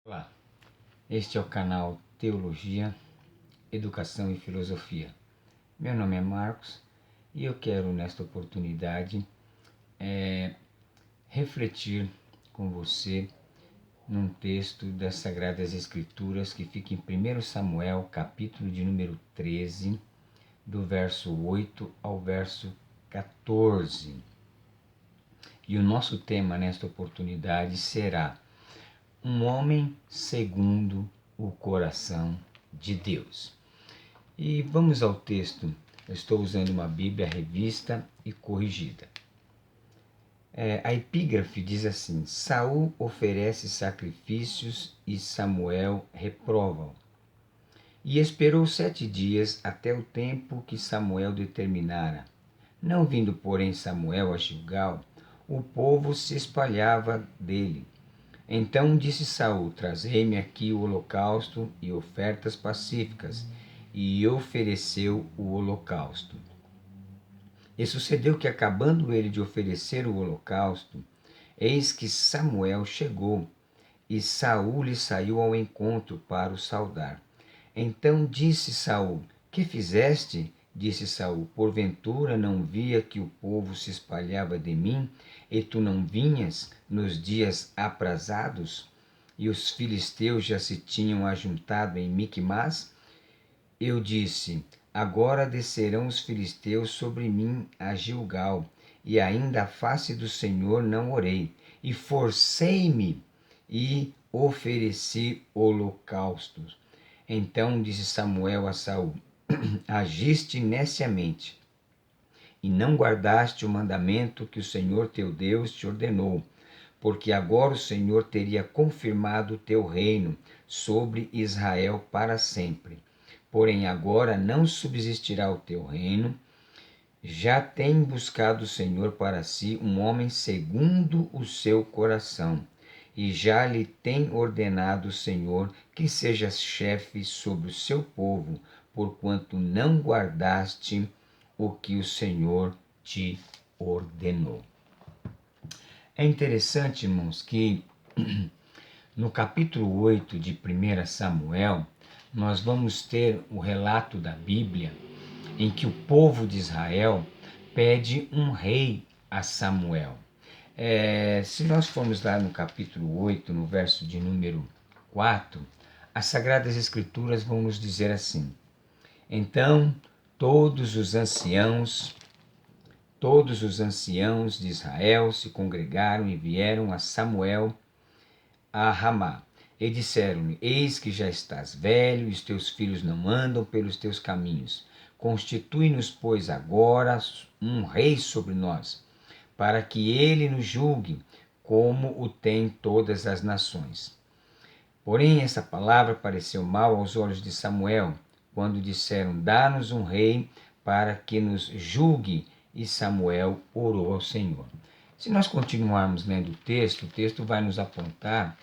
Olá, este é o canal Teologia, Educação e Filosofia. Meu nome é Marcos e eu quero nesta oportunidade refletir com você num texto das Sagradas Escrituras que fica em 1 Samuel, capítulo de número 13, do verso 8 ao verso 14. E o nosso tema nesta oportunidade será um homem segundo o coração de Deus. E vamos ao texto. Eu estou usando uma Bíblia revista e corrigida. A epígrafe diz assim: Saul oferece sacrifícios e Samuel reprova-o. E esperou 7 dias até o tempo que Samuel determinara. Não vindo, porém, Samuel a Gilgal, o povo se espalhava dele. Então disse Saul: Trazei-me aqui o holocausto e ofertas pacíficas. E ofereceu o holocausto. E sucedeu que, acabando ele de oferecer o holocausto, eis que Samuel chegou, e Saul lhe saiu ao encontro para o saudar. Então disse Saul: Que fizeste? Disse Saul: Porventura não via que o povo se espalhava de mim, e tu não vinhas nos dias aprazados? E os filisteus já se tinham ajuntado em Micmas? Eu disse: Agora descerão os filisteus sobre mim a Gilgal, e ainda a face do Senhor não orei, e forcei-me e ofereci holocaustos. Então disse Samuel a Saul: Agiste neciamente, e não guardaste o mandamento que o Senhor teu Deus te ordenou, porque agora o Senhor teria confirmado o teu reino sobre Israel para sempre. Porém agora não subsistirá o teu reino. Já tem buscado o Senhor para si um homem segundo o seu coração, e já lhe tem ordenado o Senhor que sejas chefe sobre o seu povo, porquanto não guardaste o que o Senhor te ordenou. É interessante, irmãos, que no capítulo 8 de 1 Samuel, nós vamos ter o relato da Bíblia em que o povo de Israel pede um rei a Samuel. Se nós formos lá no capítulo 8, no verso de número 4, as Sagradas Escrituras vão nos dizer assim: Então todos os anciãos de Israel se congregaram e vieram a Samuel a Ramá, e disseram-lhe: Eis que já estás velho, e os teus filhos não andam pelos teus caminhos. Constitui-nos, pois, agora um rei sobre nós, para que ele nos julgue, como o tem todas as nações. Porém, essa palavra pareceu mal aos olhos de Samuel, quando disseram: Dá-nos um rei para que nos julgue. E Samuel orou ao Senhor. Se nós continuarmos lendo o texto vai nos apontar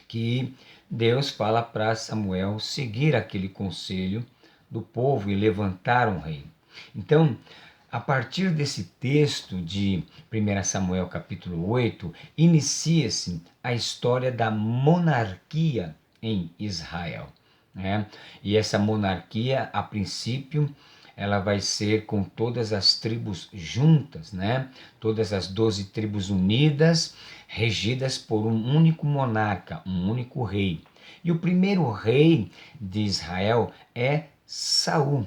que Deus fala para Samuel seguir aquele conselho do povo e levantar um rei. Então, a partir desse texto de 1 Samuel capítulo 8, inicia-se a história da monarquia em Israel. E essa monarquia, a princípio, ela vai ser com todas as tribos juntas, todas as 12 tribos unidas, regidas por um único monarca, um único rei. E o primeiro rei de Israel é Saul.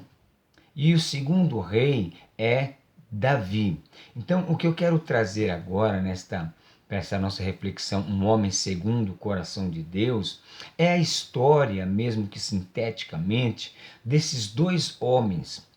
E o segundo rei é Davi. Então, o que eu quero trazer agora para essa nossa reflexão, um homem segundo o coração de Deus, é a história, mesmo que sinteticamente, desses dois homens,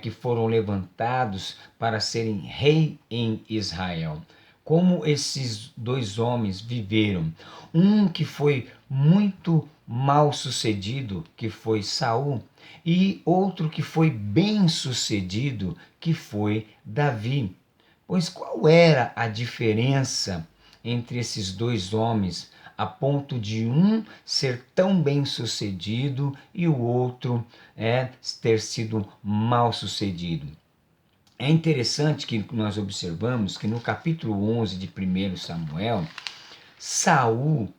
que foram levantados para serem rei em Israel. Como esses dois homens viveram. Um que foi muito mal sucedido, que foi Saul, e outro que foi bem sucedido, que foi Davi. Pois qual era a diferença entre esses dois homens, a ponto de um ser tão bem sucedido e o outro ter sido mal sucedido? É interessante que nós observamos que no capítulo 11 de 1 Samuel, Saul,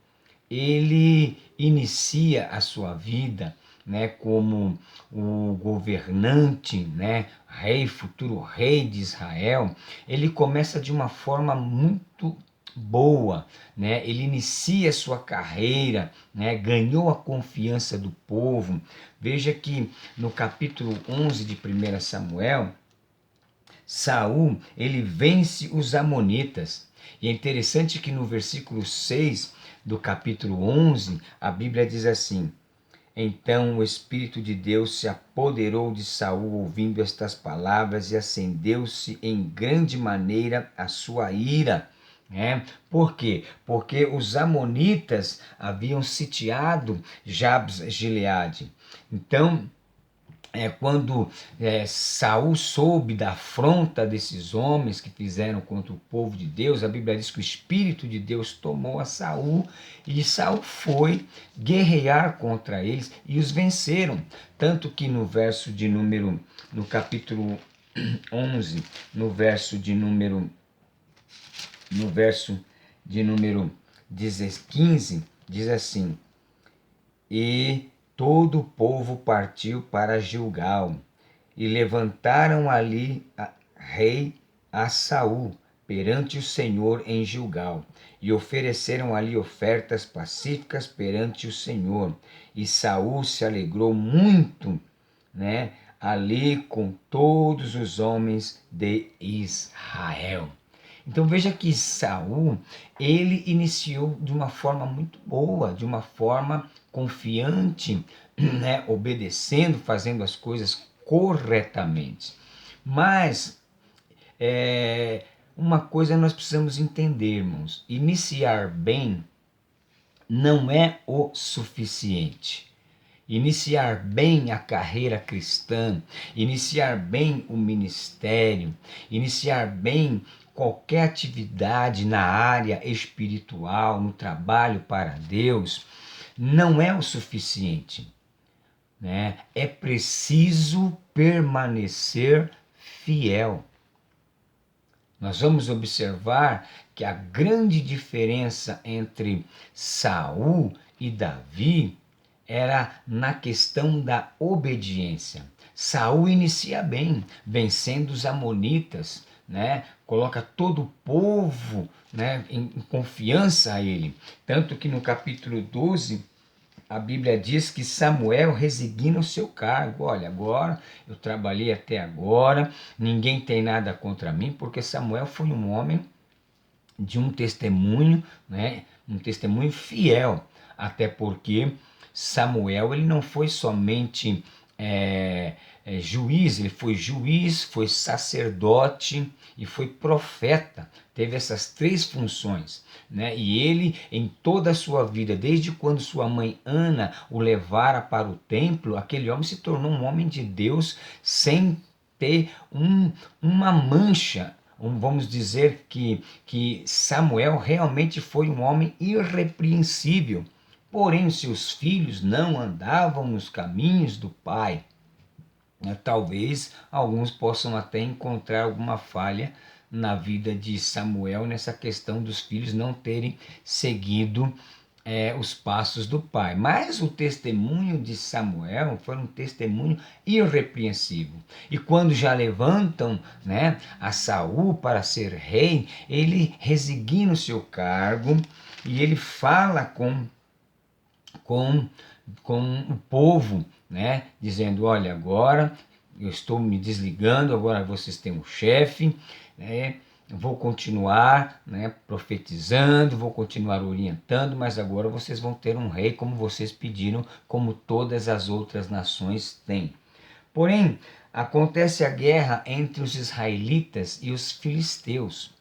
ele inicia a sua vida, né, como o governante, né, rei, futuro rei de Israel. Ele começa de uma forma muito boa, né? Ele inicia sua carreira, né? Ganhou a confiança do povo. Veja que no capítulo 11 de 1 Samuel, Saul, ele vence os amonitas. E é interessante que no versículo 6 do capítulo 11, a Bíblia diz assim: então o Espírito de Deus se apoderou de Saul ouvindo estas palavras e acendeu-se em grande maneira a sua ira. Por quê? Porque os amonitas haviam sitiado Jabes-Gileade. Então, quando Saul soube da afronta desses homens que fizeram contra o povo de Deus, a Bíblia diz que o Espírito de Deus tomou a Saul e Saul foi guerrear contra eles e os venceram. Tanto que no capítulo 11, no verso de número 15, diz assim: e todo o povo partiu para Gilgal, e levantaram ali rei a Saul perante o Senhor em Gilgal, e ofereceram ali ofertas pacíficas perante o Senhor. E Saul se alegrou muito, né, ali com todos os homens de Israel. Então veja que Saul, ele iniciou de uma forma muito boa, de uma forma confiante, né, obedecendo, fazendo as coisas corretamente. Mas uma coisa nós precisamos entender, irmãos: iniciar bem não é o suficiente. Iniciar bem a carreira cristã, iniciar bem o ministério, iniciar bem qualquer atividade na área espiritual, no trabalho para Deus, não é o suficiente, né? É preciso permanecer fiel. Nós vamos observar que a grande diferença entre Saul e Davi era na questão da obediência. Saul inicia bem, vencendo os amonitas, né? Coloca todo o povo, né, em confiança a ele. Tanto que no capítulo 12, a Bíblia diz que Samuel resigna o seu cargo. Olha, agora eu trabalhei até agora, ninguém tem nada contra mim, porque Samuel foi um homem de um testemunho, né, um testemunho fiel, até porque Samuel, ele não foi somente juiz, ele foi juiz, foi sacerdote e foi profeta. Teve essas três funções, né? E ele, em toda a sua vida, desde quando sua mãe Ana o levara para o templo, aquele homem se tornou um homem de Deus sem ter uma mancha. Vamos dizer que Samuel realmente foi um homem irrepreensível. Porém, seus filhos não andavam nos caminhos do pai. Talvez alguns possam até encontrar alguma falha na vida de Samuel nessa questão dos filhos não terem seguido os passos do pai. Mas o testemunho de Samuel foi um testemunho irrepreensível. E quando já levantam, né, a Saul para ser rei, ele resigna o seu cargo e ele fala com o povo, né, dizendo: olha, agora eu estou me desligando, agora vocês têm um chefe, né, vou continuar, né, profetizando, vou continuar orientando, mas agora vocês vão ter um rei como vocês pediram, como todas as outras nações têm. Porém, acontece a guerra entre os israelitas e os filisteus.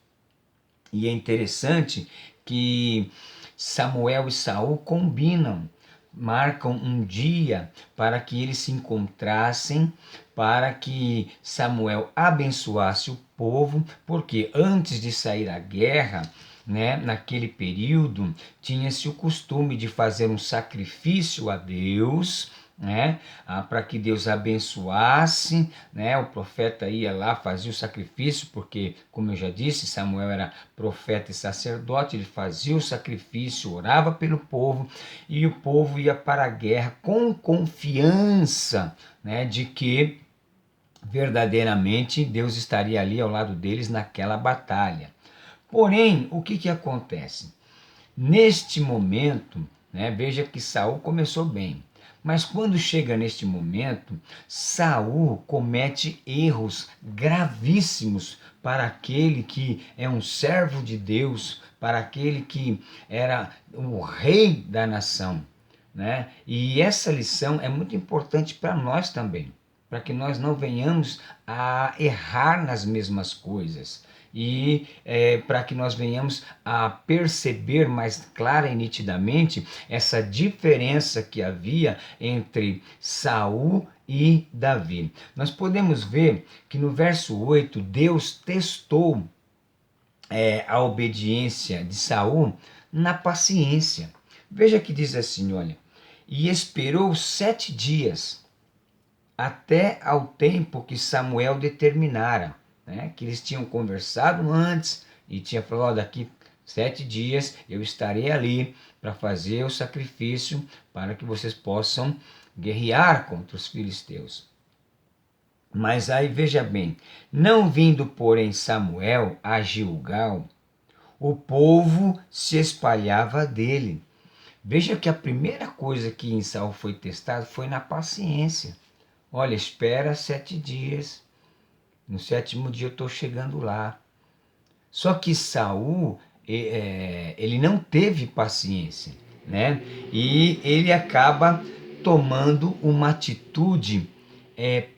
E é interessante que Samuel e Saul combinam, marcam um dia para que eles se encontrassem, para que Samuel abençoasse o povo, porque antes de sair à guerra, né, naquele período, tinha-se o costume de fazer um sacrifício a Deus, né, para que Deus abençoasse, né, o profeta ia lá, fazia o sacrifício, porque, como eu já disse, Samuel era profeta e sacerdote, ele fazia o sacrifício, orava pelo povo, e o povo ia para a guerra com confiança, né, de que verdadeiramente Deus estaria ali ao lado deles naquela batalha. Porém, o que acontece? Neste momento, né, veja que Saul começou bem, mas quando chega neste momento, Saul comete erros gravíssimos para aquele que é um servo de Deus, para aquele que era o rei da nação, né? E essa lição é muito importante para nós também, para que nós não venhamos a errar nas mesmas coisas e para que nós venhamos a perceber mais clara e nitidamente essa diferença que havia entre Saul e Davi. Nós podemos ver que no verso 8 Deus testou a obediência de Saul na paciência. Veja que diz assim, olha, e esperou 7 dias até ao tempo que Samuel determinara, né? Que eles tinham conversado antes e tinha falado, ó, daqui 7 dias eu estarei ali para fazer o sacrifício para que vocês possam guerrear contra os filisteus. Mas aí veja bem, não vindo porém Samuel a Gilgal, o povo se espalhava dele. Veja que a primeira coisa que em Saul foi testado foi na paciência. Olha, espera 7 dias. No 7º dia eu estou chegando lá. Só que Saul, ele não teve paciência, né? E ele acaba tomando uma atitude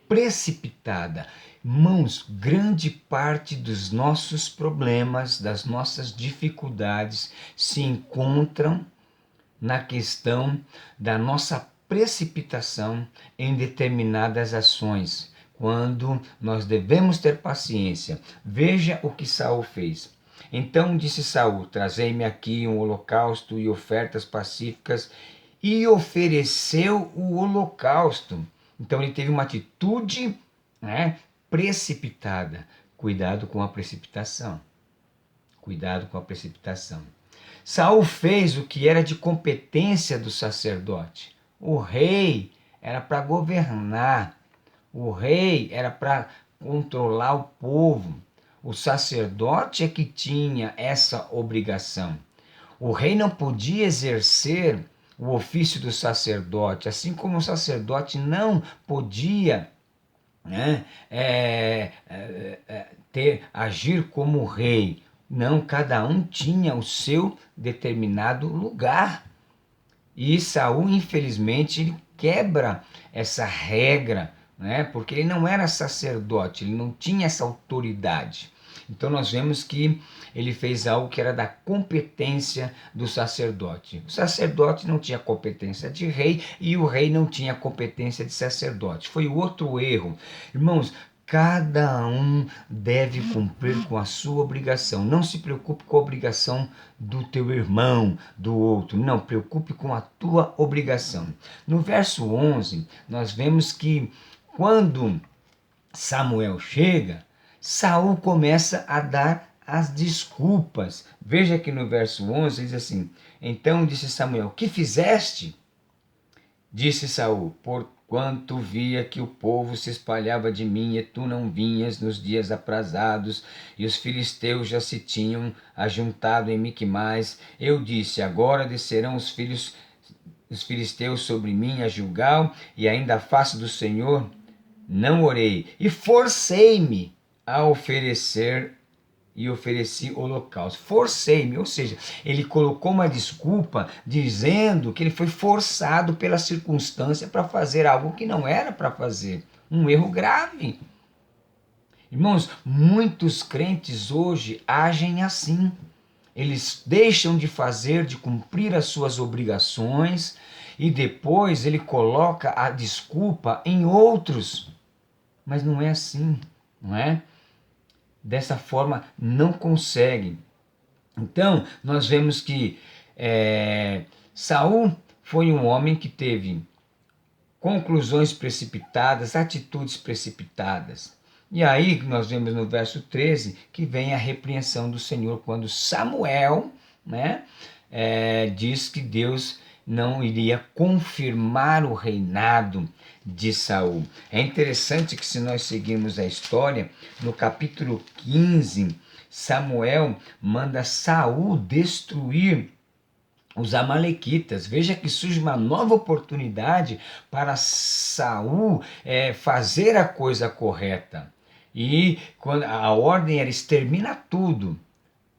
precipitada. Irmãos, grande parte dos nossos problemas, das nossas dificuldades se encontram na questão da nossa precipitação em determinadas ações, quando nós devemos ter paciência. Veja o que Saul fez. Então disse Saul: trazei-me aqui um holocausto e ofertas pacíficas, e ofereceu o holocausto. Então ele teve uma atitude, né, precipitada. Cuidado com a precipitação. Cuidado com a precipitação. Saul fez o que era de competência do sacerdote. O rei era para governar, o rei era para controlar o povo. O sacerdote é que tinha essa obrigação. O rei não podia exercer o ofício do sacerdote, assim como o sacerdote não podia, né, agir como rei. Não, cada um tinha o seu determinado lugar. E Saul, infelizmente, ele quebra essa regra, né? Porque ele não era sacerdote, ele não tinha essa autoridade. Então nós vemos que ele fez algo que era da competência do sacerdote. O sacerdote não tinha competência de rei e o rei não tinha competência de sacerdote. Foi outro erro. Irmãos, cada um deve cumprir com a sua obrigação. Não se preocupe com a obrigação do teu irmão, do outro. Não, preocupe com a tua obrigação. No verso 11, nós vemos que quando Samuel chega, Saul começa a dar as desculpas. Veja que no verso 11 diz assim: então disse Samuel: que fizeste? Disse Saul: porquanto via que o povo se espalhava de mim e tu não vinhas nos dias aprazados, e os filisteus já se tinham ajuntado em Miquimais, eu disse: agora descerão os filisteus sobre mim a Gilgal, e ainda a face do Senhor não orei, e forcei-me a ofereci holocausto. Forcei-me, ou seja, ele colocou uma desculpa dizendo que ele foi forçado pela circunstância para fazer algo que não era para fazer. Um erro grave. Irmãos, muitos crentes hoje agem assim. Eles deixam de fazer, de cumprir as suas obrigações e depois ele coloca a desculpa em outros. Mas não é assim, não é? Dessa forma não conseguem. Então, nós vemos que Saul foi um homem que teve conclusões precipitadas, atitudes precipitadas. E aí nós vemos no verso 13 que vem a repreensão do Senhor quando Samuel, né, diz que Deus não iria confirmar o reinado de Saul. É interessante que, se nós seguirmos a história, no capítulo 15, Samuel manda Saul destruir os amalequitas. Veja que surge uma nova oportunidade para Saul fazer a coisa correta. E quando a ordem era extermina tudo,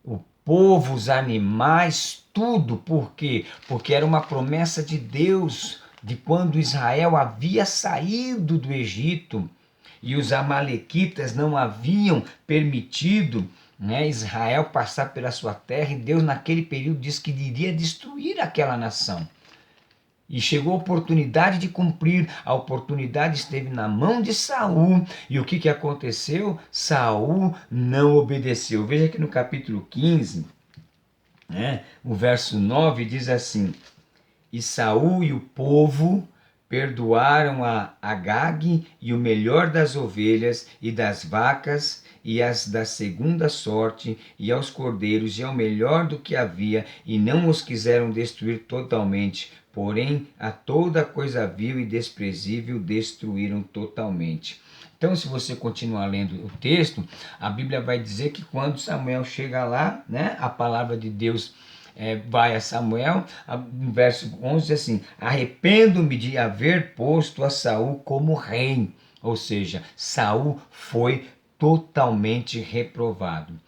o povo, os animais, tudo. Por quê? Porque era uma promessa de Deus de quando Israel havia saído do Egito e os amalequitas não haviam permitido, né, Israel passar pela sua terra, e Deus naquele período disse que iria destruir aquela nação. E chegou a oportunidade de cumprir, a oportunidade esteve na mão de Saul, e o que aconteceu? Saul não obedeceu. Veja que no capítulo 15, né, o verso 9 diz assim: e Saul e o povo perdoaram a Agag e o melhor das ovelhas e das vacas e as da segunda sorte e aos cordeiros e ao melhor do que havia, e não os quiseram destruir totalmente, porém a toda coisa vil e desprezível destruíram totalmente. Então, se você continuar lendo o texto, a Bíblia vai dizer que quando Samuel chega lá, né, a palavra de Deus vai a Samuel, no verso 11 diz assim: arrependo-me de haver posto a Saul como rei. Ou seja, Saul foi totalmente reprovado.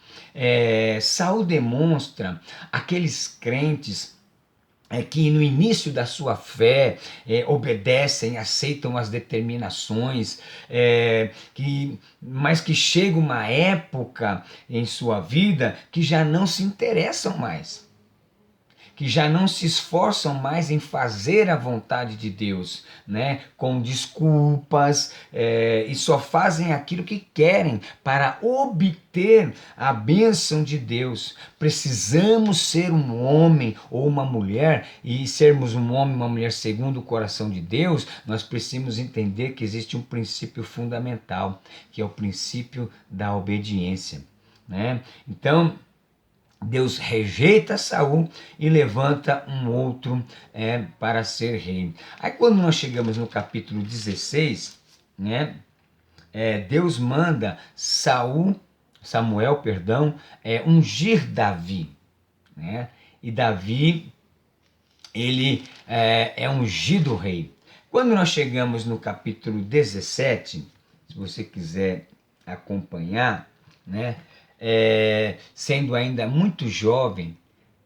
Saul demonstra aqueles crentes que no início da sua fé obedecem, aceitam as determinações, mas que chega uma época em sua vida que já não se interessam mais, que já não se esforçam mais em fazer a vontade de Deus, né? Com desculpas, e só fazem aquilo que querem para obter a bênção de Deus. Precisamos ser um homem ou uma mulher, e sermos um homem ou uma mulher segundo o coração de Deus, nós precisamos entender que existe um princípio fundamental, que é o princípio da obediência, né? Então, Deus rejeita Saul e levanta um outro para ser rei. Aí quando nós chegamos no capítulo 16, né, Deus manda Samuel, ungir Davi, né? E Davi, ele é ungido rei. Quando nós chegamos no capítulo 17, se você quiser acompanhar, né, sendo ainda muito jovem,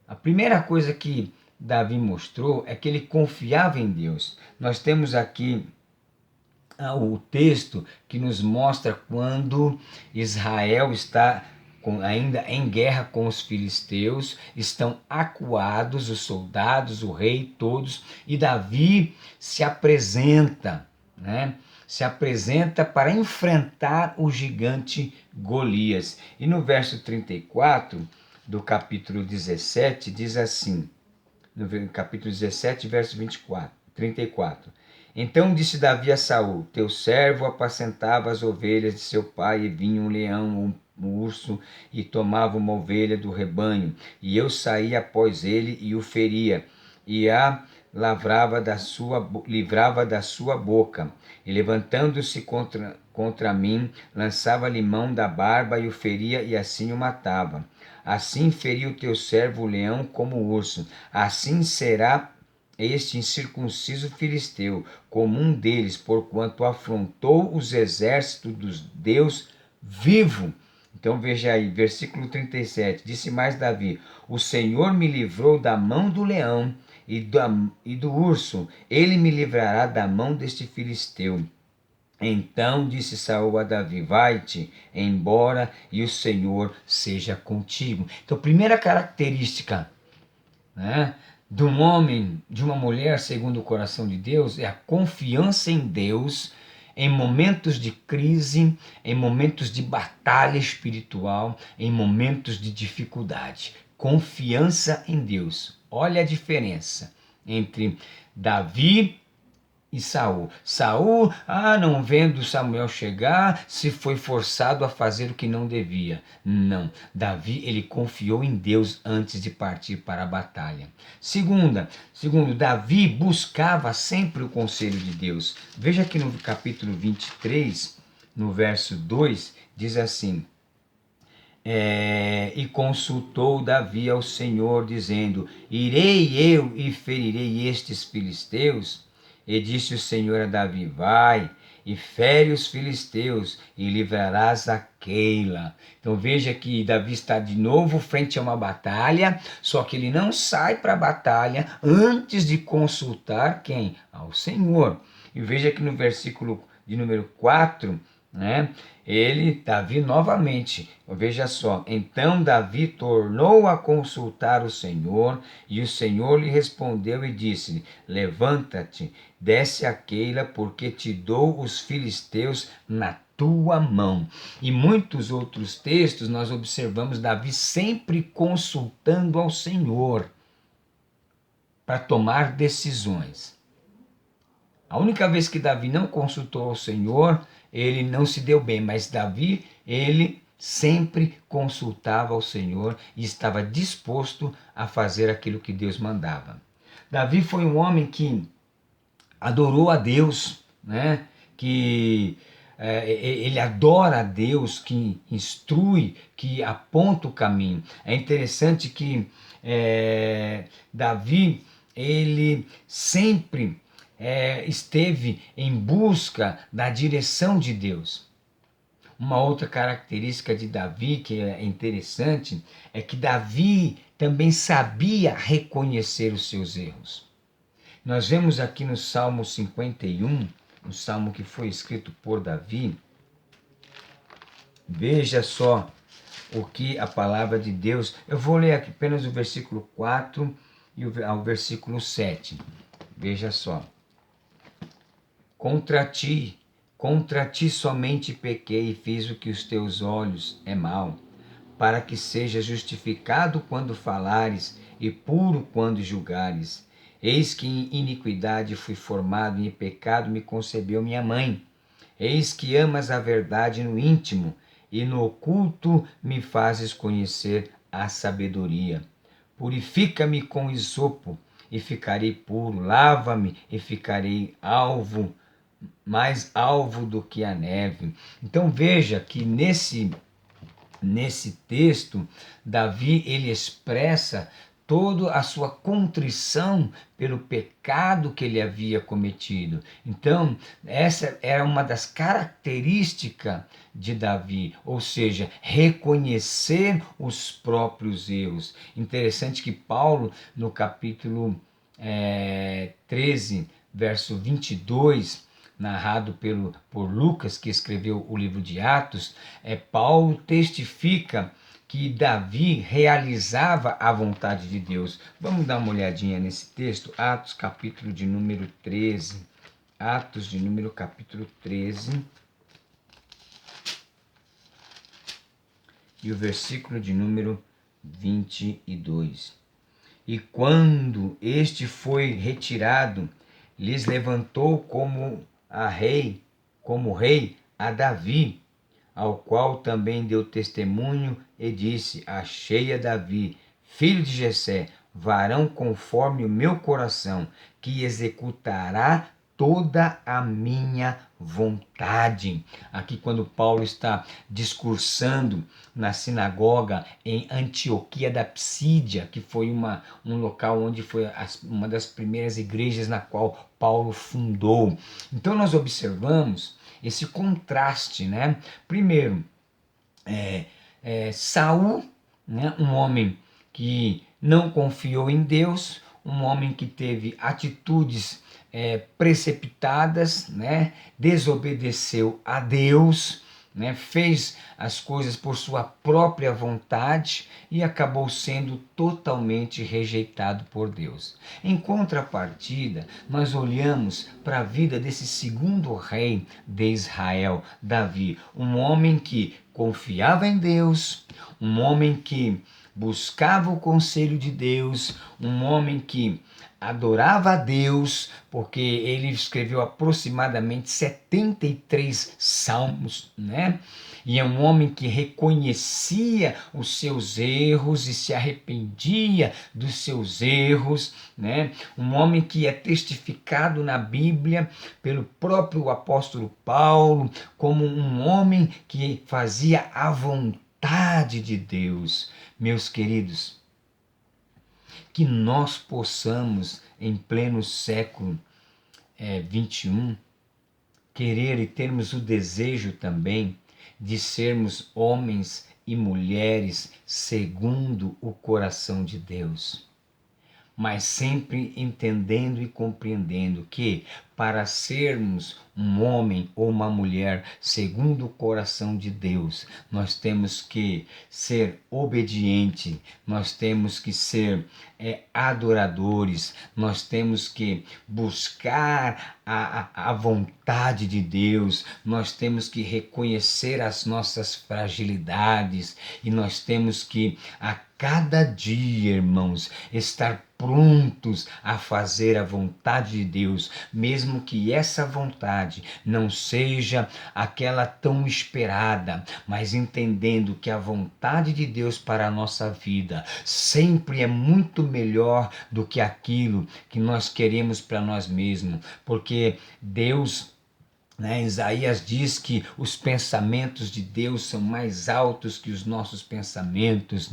a primeira coisa que Davi mostrou é que ele confiava em Deus. Nós temos aqui o texto que nos mostra quando Israel está ainda em guerra com os filisteus, estão acuados os soldados, o rei, todos, e Davi se apresenta, né? Se apresenta para enfrentar o gigante Golias. E no verso 34 do capítulo 17 diz assim, no capítulo 17, verso 34. Então disse Davi a Saul: teu servo apacentava as ovelhas de seu pai, e vinha um leão, um urso, e tomava uma ovelha do rebanho, e eu saía após ele e o feria, e a livrava da sua boca, e levantando-se contra mim, lançava-lhe mão da barba e o feria, e assim o matava. Assim feriu o teu servo o leão como o urso, assim será este incircunciso filisteu, como um deles, porquanto afrontou os exércitos dos Deus vivo. Então veja aí, versículo 37, disse mais Davi: o Senhor me livrou da mão do leão e do urso, ele me livrará da mão deste filisteu. Então disse Saul a Davi: vai-te embora e o Senhor seja contigo. Então, primeira característica, né, de um homem, de uma mulher segundo o coração de Deus, é a confiança em Deus em momentos de crise, em momentos de batalha espiritual, em momentos de dificuldade. Confiança em Deus. Olha a diferença entre Davi e Saul. Saul, não vendo Samuel chegar, se foi forçado a fazer o que não devia. Não, Davi, ele confiou em Deus antes de partir para a batalha. Segundo, Davi buscava sempre o conselho de Deus. Veja aqui no capítulo 23, no verso 2, diz assim: e consultou Davi ao Senhor, dizendo: Irei eu e ferirei estes filisteus? E disse o Senhor a Davi: Vai e fere os filisteus e livrarás a Keila. Então veja que Davi está de novo frente a uma batalha, só que ele não sai para a batalha antes de consultar quem? Ao Senhor. E veja que no versículo de número 4, né? Davi novamente, veja só, então Davi tornou a consultar o Senhor, e o Senhor lhe respondeu e disse: Levanta-te, desce a Keila, porque te dou os filisteus na tua mão. E muitos outros textos nós observamos Davi sempre consultando ao Senhor para tomar decisões. A única vez que Davi não consultou ao Senhor, ele não se deu bem, mas Davi, ele sempre consultava ao Senhor e estava disposto a fazer aquilo que Deus mandava. Davi foi um homem que adorou a Deus, né? Ele adora a Deus, que instrui, que aponta o caminho. É interessante que Davi, ele sempre esteve em busca da direção de Deus. Uma outra característica de Davi que é interessante é que Davi também sabia reconhecer os seus erros. Nós vemos aqui no Salmo 51, um salmo que foi escrito por Davi. Veja só o que a palavra de Deus... Eu vou ler aqui apenas o versículo 4 e ao versículo 7. Veja só. Contra ti somente pequei e fiz o que os teus olhos é mal, para que sejas justificado quando falares e puro quando julgares. Eis que em iniquidade fui formado e em pecado me concebeu minha mãe. Eis que amas a verdade no íntimo e no oculto me fazes conhecer a sabedoria. Purifica-me com isopo e ficarei puro, lava-me e ficarei mais alvo do que a neve. Então veja que nesse texto, Davi ele expressa toda a sua contrição pelo pecado que ele havia cometido. Então, essa era uma das características de Davi, ou seja, reconhecer os próprios erros. Interessante que Paulo, no capítulo 13, verso 22, narrado por Lucas, que escreveu o livro de Atos, Paulo testifica que Davi realizava a vontade de Deus. Vamos dar uma olhadinha nesse texto, Atos capítulo de número 13. Atos de número capítulo 13. E o versículo de número 22. E quando este foi retirado, lhes levantou como rei a Davi, ao qual também deu testemunho e disse: Achei a Davi, filho de Jessé, varão conforme o meu coração, que executará toda a minha vontade. Aqui quando Paulo está discursando na sinagoga em Antioquia da Psídia, que foi um local onde foi uma das primeiras igrejas na qual Paulo fundou. Então nós observamos esse contraste, né? Primeiro, Saul, né? Um homem que não confiou em Deus, um homem que teve atitudes precipitadas, né? Desobedeceu a Deus, né? Fez as coisas por sua própria vontade e acabou sendo totalmente rejeitado por Deus. Em contrapartida, nós olhamos para a vida desse segundo rei de Israel, Davi, um homem que confiava em Deus, um homem que buscava o conselho de Deus, um homem que adorava a Deus, porque ele escreveu aproximadamente 73 salmos, né? E é um homem que reconhecia os seus erros e se arrependia dos seus erros, né? Um homem que é testificado na Bíblia pelo próprio apóstolo Paulo como um homem que fazia a vontade de Deus. Meus queridos, que nós possamos, em pleno século 21, querer e termos o desejo também de sermos homens e mulheres segundo o coração de Deus, mas sempre entendendo e compreendendo que para sermos um homem ou uma mulher segundo o coração de Deus, nós temos que ser obediente, nós temos que ser adoradores, nós temos que buscar a vontade de Deus, nós temos que reconhecer as nossas fragilidades e nós temos que a cada dia, irmãos, estar prontos a fazer a vontade de Deus, mesmo que essa vontade não seja aquela tão esperada, mas entendendo que a vontade de Deus para a nossa vida sempre é muito melhor do que aquilo que nós queremos para nós mesmos, porque Deus, Isaías diz que os pensamentos de Deus são mais altos que os nossos pensamentos,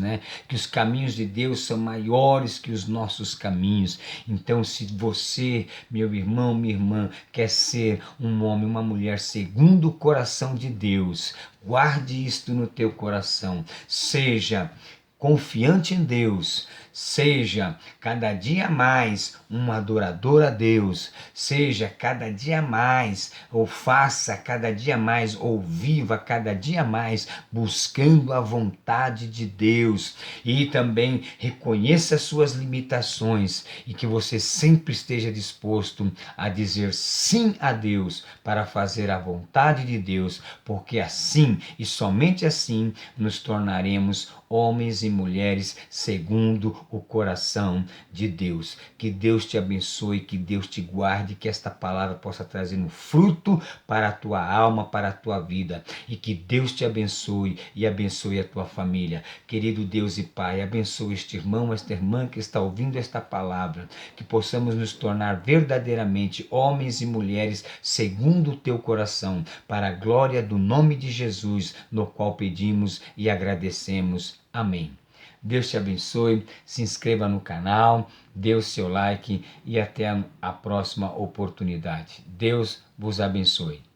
que os caminhos de Deus são maiores que os nossos caminhos. Então, se você, meu irmão, minha irmã, quer ser um homem, uma mulher segundo o coração de Deus, guarde isto no teu coração. Seja confiante em Deus, seja cada dia mais um adorador a Deus, seja cada dia mais, ou faça cada dia mais, ou viva cada dia mais buscando a vontade de Deus, e também reconheça suas limitações e que você sempre esteja disposto a dizer sim a Deus para fazer a vontade de Deus, porque assim e somente assim nos tornaremos homens e mulheres segundo o coração de Deus. Que Deus te abençoe, que Deus te guarde, que esta palavra possa trazer um fruto para a tua alma, para a tua vida, e que Deus te abençoe e abençoe a tua família. Querido Deus e Pai, abençoe este irmão, esta irmã que está ouvindo esta palavra, que possamos nos tornar verdadeiramente homens e mulheres segundo o teu coração, para a glória do nome de Jesus, no qual pedimos e agradecemos. Amém. Deus te abençoe, se inscreva no canal, dê o seu like e até a próxima oportunidade. Deus vos abençoe.